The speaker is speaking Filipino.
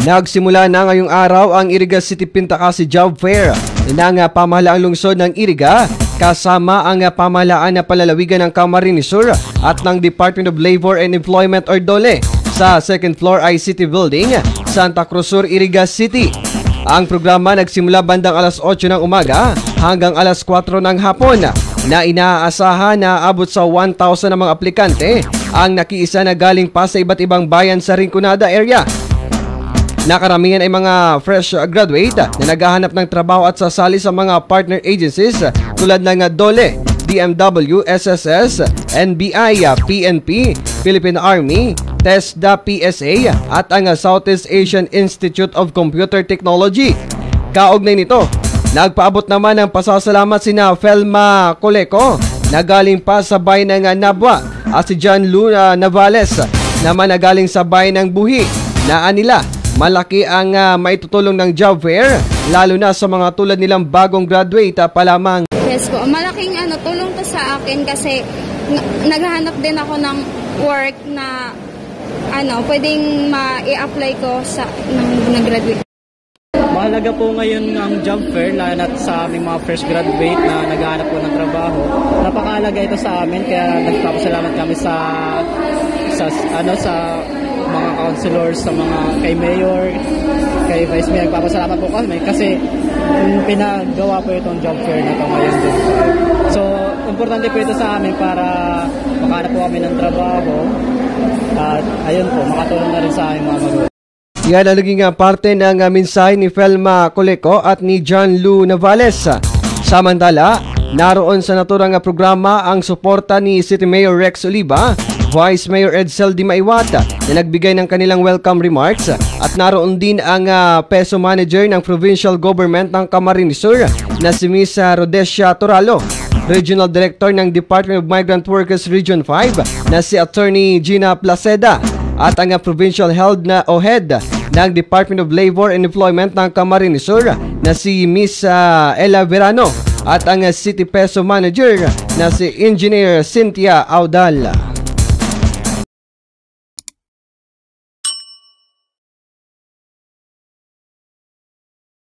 Nagsimula na ngayong araw ang Iriga City Pintacasi Job Fair ng pamahalaang lungsod ng Iriga kasama ang pamahalaan na palalawigan ng Camarines Sur at ng Department of Labor and Employment or DOLE sa second floor ICT Building, Santa Cruz Sur, Iriga City. Ang programa nagsimula bandang alas 8 ng umaga hanggang alas 4 ng hapon na inaasahan na abot sa 1,000 na mga aplikante ang nakiisa na galing pa sa iba't ibang bayan sa Rinconada area. Nakaramihan ay mga fresh graduate na naghahanap ng trabaho at sasali sa mga partner agencies tulad ng DOLE, DMW, SSS, NBI, PNP, Philippine Army, TESDA, PSA at ang Southeast Asian Institute of Computer Technology. Kaugnay nito, nagpaabot naman ng pasasalamat sina Felma Coleco na galing pa sa bayan ng Nabwa at si John Lou Navales naman na galing sa bayan ng Buhi na anila. Malaki ang maitutulong ng job fair, lalo na sa mga tulad nilang bagong graduate pa lamang. Yes po, malaking tulong to sa akin kasi naghahanap din ako ng work na pwedeng ma-i-apply ko sa nag-graduate. Mahalaga po ngayon ang job fair, lalo na sa aming mga fresh graduate na naghahanap po ng trabaho. Napakahalaga ito sa amin, kaya nagpapasalamat kami sa mga councilors, sa mga kay mayor, kay vice mayor. Nagpapasalamat po kami kasi pinagawa po itong job fair na ito ngayon din. So, importante po ito sa amin para makahanap po kami ng trabaho at ayun po, makatulong na rin sa aming mga magulang. Yan ang naging parte ng mensahe ni Felma Coleco at ni John Lou Navales. Samantala, naroon sa naturang programa ang suporta ni City Mayor Rex Oliva, Vice Mayor Edsel Di Maiwata na nagbigay ng kanilang welcome remarks at naroon din ang peso manager ng provincial government ng Camarines Sur na si Ms. Rhodesia Toralo, Regional Director ng Department of Migrant Workers Region 5 na si Attorney Gina Placeda at ang Provincial Head ng Department of Labor and Employment ng Camarines Sur na si Ms. Ella Verano at ang City Peso Manager na si Engineer Cynthia Audal.